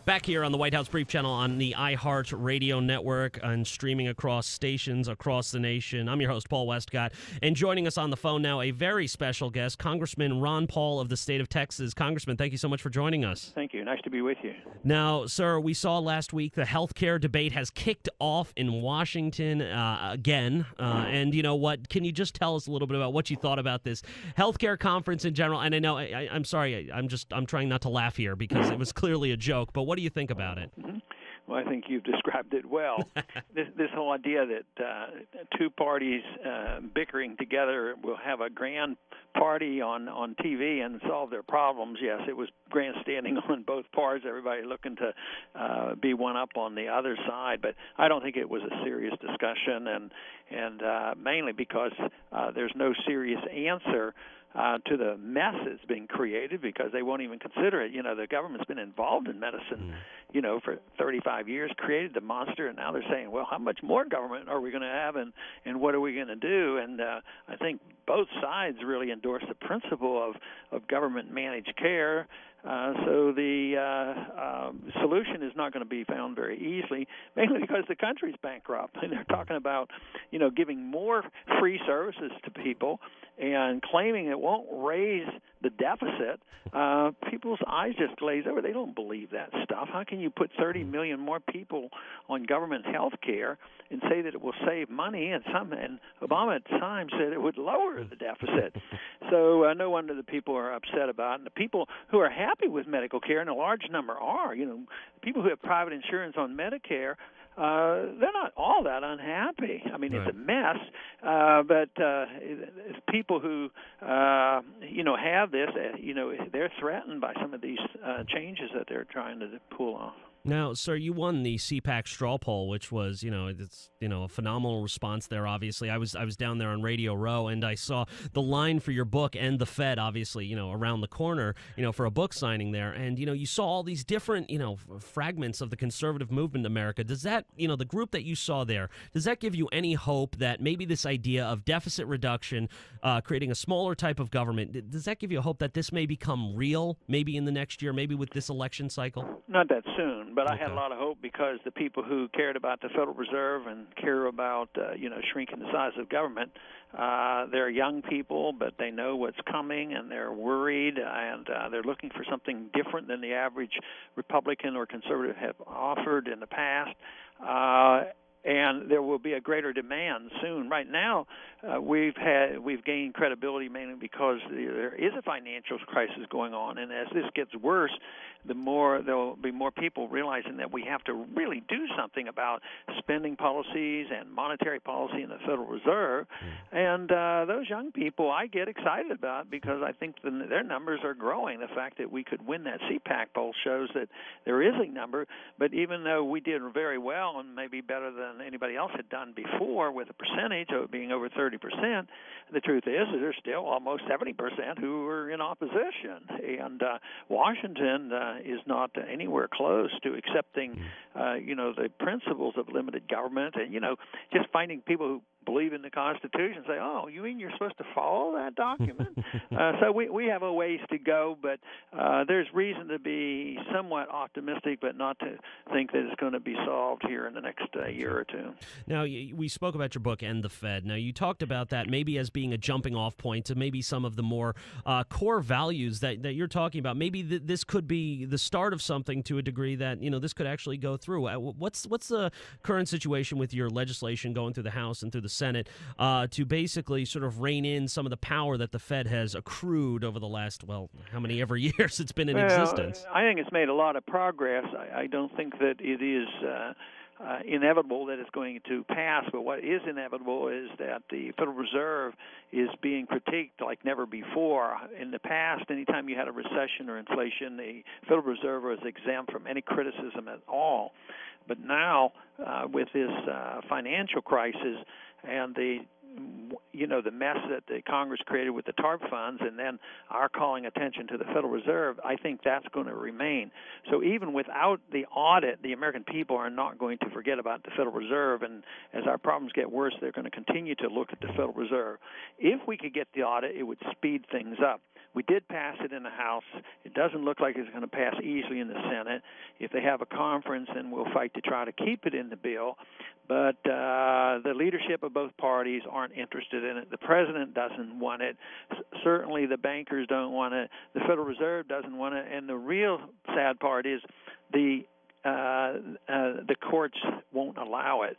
Back here on the White House Brief Channel on the iHeartRadio network and streaming across stations across the nation. I'm your host, Paul Westcott. And joining us on the phone now, a very special guest, Congressman Ron Paul of the state of Texas. Congressman, thank you so much for joining us. Thank you. Nice to be with you. Now, sir, we saw last week the health care debate has kicked off in Washington again. And you know what? Can you just tell us a little bit about what you thought about this health care conference in general? And I know, I'm sorry, I'm trying not to laugh here because it was clearly a joke, but what do you think about it? Mm-hmm. Well, I think you've described it well. This whole idea that two parties bickering together will have a grand party on TV and solve their problems. Yes, it was grandstanding on both parts, everybody looking to be one up on the other side. But I don't think it was a serious discussion, and mainly because there's no serious answer to the mess that's being created, because they won't even consider it. You know, the government's been involved in medicine, for 35 years, created the monster, and now they're saying, well, how much more government are we going to have, and what are we going to do? And I think both sides really endorse the principle of government-managed care. So the solution is not going to be found very easily, mainly because the country's bankrupt. And they're talking about, giving more free services to people and claiming it won't raise the deficit. People's eyes just glaze over. They don't believe that stuff. How can you put 30 million more people on government health care and say that it will save money? And Obama at times said it would lower the deficit. So no wonder the people are upset about it. And the people who are happy with medical care, and a large number are, people who have private insurance on Medicare, they're not all that unhappy. I mean, It's a mess, but people who, have this, they're threatened by some of these changes that they're trying to pull off. Now, sir, you won the CPAC straw poll, which was, it's a phenomenal response there. Obviously, I was down there on Radio Row, and I saw the line for your book and the Fed, obviously, around the corner, for a book signing there, and you saw all these different, fragments of the conservative movement in America. Does that, the group that you saw there, does that give you any hope that maybe this idea of deficit reduction, creating a smaller type of government, does that give you a hope that this may become real, maybe in the next year, maybe with this election cycle? Not that soon. But I had a lot of hope because the people who cared about the Federal Reserve and care about, shrinking the size of government, they're young people, but they know what's coming, and they're worried, and they're looking for something different than the average Republican or conservative have offered in the past. And there will be a greater demand soon. Right now, we've gained credibility mainly because there is a financial crisis going on, and as this gets worse, the more there'll be more people realizing that we have to really do something about spending policies and monetary policy in the Federal Reserve. And those young people, I get excited about because I think their numbers are growing. The fact that we could win that CPAC poll shows that there is a number. But even though we did very well and maybe better than anybody else had done before, with a percentage of being over 30%, the truth is there's still almost 70% who are in opposition. And Washington is not anywhere close to accepting, the principles of limited government, and, just finding people who believe in the Constitution say, oh, you mean you're supposed to follow that document? So we have a ways to go, but there's reason to be somewhat optimistic, but not to think that it's going to be solved here in the next year or two. Now, we spoke about your book and the Fed. Now, you talked about that maybe as being a jumping off point to maybe some of the more core values that you're talking about. Maybe this could be the start of something to a degree that, this could actually go through. What's the current situation with your legislation going through the House and through the Senate to basically sort of rein in some of the power that the Fed has accrued over the last, how many ever years it's been in existence? I think it's made a lot of progress. I don't think that it is inevitable that it's going to pass, but what is inevitable is that the Federal Reserve is being critiqued like never before. In the past, anytime you had a recession or inflation, the Federal Reserve was exempt from any criticism at all. But now, with this financial crisis and the mess that the Congress created with the TARP funds, and then our calling attention to the Federal Reserve, I think that's going to remain. So even without the audit, the American people are not going to forget about the Federal Reserve, and as our problems get worse, they're going to continue to look at the Federal Reserve. If we could get the audit, it would speed things up. We did pass it in the House. It doesn't look like it's going to pass easily in the Senate. If they have a conference, then we'll fight to try to keep it in the bill. But the leadership of both parties aren't interested in it. The president doesn't want it. Certainly the bankers don't want it. The Federal Reserve doesn't want it. And the real sad part is the courts won't allow it.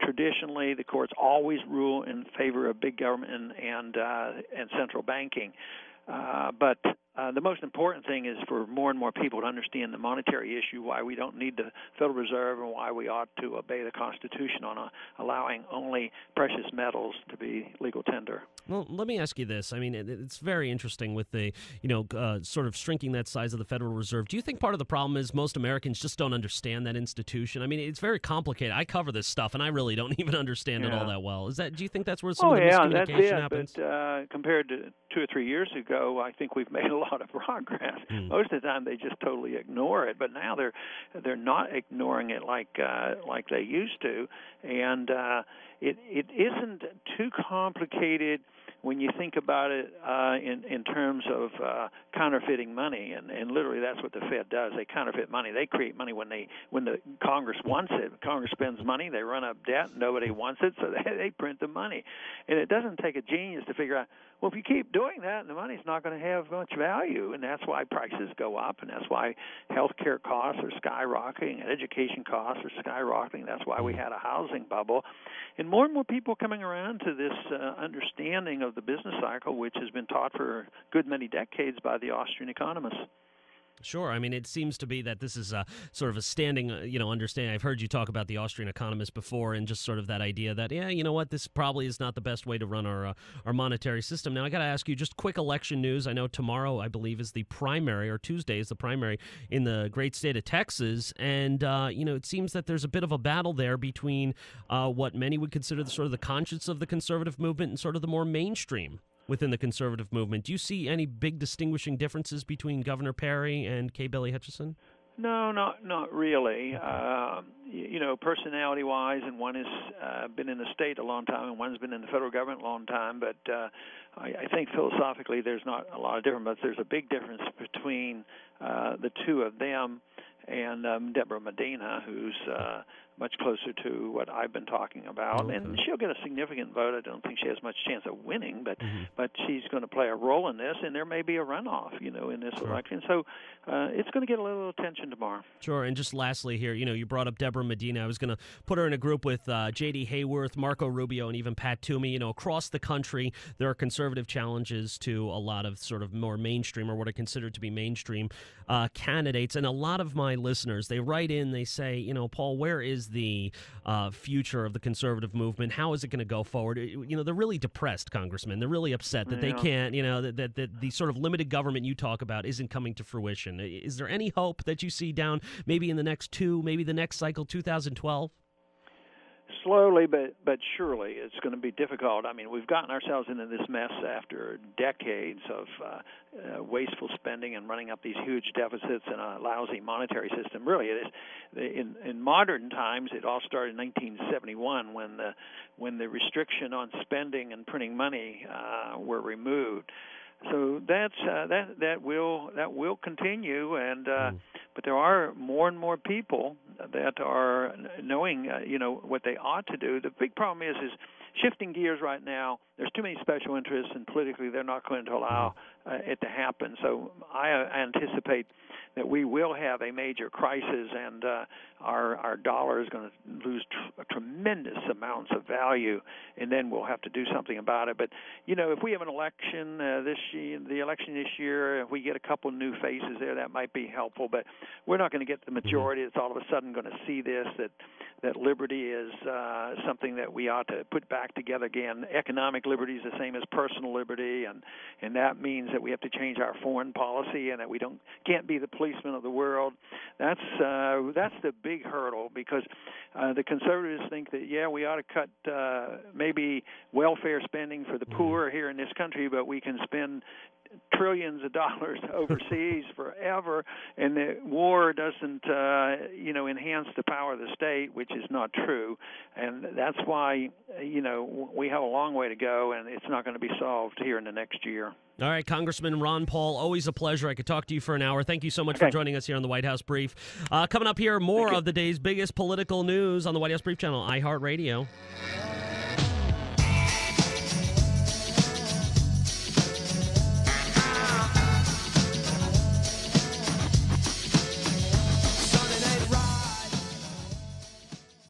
Traditionally, the courts always rule in favor of big government and central banking. But the most important thing is for more and more people to understand the monetary issue, why we don't need the Federal Reserve and why we ought to obey the Constitution on allowing only precious metals to be legal tender. Well, let me ask you this. I mean, it's very interesting with the, sort of shrinking that size of the Federal Reserve. Do you think part of the problem is most Americans just don't understand that institution? I mean, it's very complicated. I cover this stuff, and I really don't even understand it all that well. Do you think that's where some of the miscommunication happens? But compared to 2 or 3 years ago, I think we've made a lot of progress. Most of the time, they just totally ignore it. But now they're not ignoring it like they used to, and it isn't too complicated when you think about it in terms of counterfeiting money, and literally that's what the Fed does. They counterfeit money. They create money when the Congress wants it. Congress spends money, they run up debt, nobody wants it, so they print the money. And it doesn't take a genius to figure out, well, if you keep doing that, the money's not going to have much value, and that's why prices go up, and that's why health care costs are skyrocketing, and education costs are skyrocketing. That's why we had a housing bubble. And more people coming around to this understanding of the business cycle, which has been taught for a good many decades by the Austrian economists. Sure. I mean, it seems to be that this is sort of a standing, understanding. I've heard you talk about the Austrian economists before, and just sort of that idea that, this probably is not the best way to run our monetary system. Now, I got to ask you, just quick election news. I know tomorrow, I believe, is the primary, or Tuesday is the primary in the great state of Texas, and it seems that there's a bit of a battle there between what many would consider the sort of the conscience of the conservative movement and sort of the more mainstream within the conservative movement. Do you see any big distinguishing differences between Governor Perry and K. Billy Hutchison? No, not really. Personality-wise, and one has been in the state a long time, and one's been in the federal government a long time. But I think philosophically, there's not a lot of difference. But there's a big difference between the two of them and Deborah Medina, who's much closer to what I've been talking about. Okay. And she'll get a significant vote. I don't think she has much chance of winning, but she's going to play a role in this, and there may be a runoff, in this election. So it's going to get a little attention tomorrow. Sure. And just lastly here, you brought up Deborah Medina. I was going to put her in a group with J.D. Hayworth, Marco Rubio, and even Pat Toomey. Across the country, there are conservative challenges to a lot of sort of more mainstream, or what are considered to be mainstream candidates. And a lot of my listeners, they write in, they say, Paul, where is the future of the conservative movement? How is it going to go forward? They're really depressed, Congressman. They're really upset that they can't, that the sort of limited government you talk about isn't coming to fruition. Is there any hope that you see down maybe in the next maybe the next cycle, 2012? Slowly, but surely, it's going to be difficult. I mean, we've gotten ourselves into this mess after decades of wasteful spending and running up these huge deficits and a lousy monetary system. Really, it is. In modern times, it all started in 1971 when the restriction on spending and printing money were removed. So that will continue, and but there are more and more people that are knowing what they ought to do. The big problem is shifting gears right now. There's too many special interests, and politically they're not going to allow it to happen. So I anticipate that we will have a major crisis, and our dollar is going to lose tremendous amounts of value, and then we'll have to do something about it. But if we have an election the election this year, if we get a couple new faces there, that might be helpful. But we're not going to get the majority that's all of a sudden going to see this, that liberty is something that we ought to put back together again. Economic liberty is the same as personal liberty, and that means that we have to change our foreign policy, and that we can't be the policeman of the world. That's the big hurdle, because the conservatives think that we ought to cut maybe welfare spending for the poor here in this country, but we can spend trillions of dollars overseas forever, and the war doesn't, enhance the power of the state, which is not true. And that's why, we have a long way to go, and it's not going to be solved here in the next year. All right, Congressman Ron Paul, always a pleasure. I could talk to you for an hour. Thank you so much for joining us here on the White House Brief. Coming up here, more of the day's biggest political news on the White House Brief channel, iHeartRadio.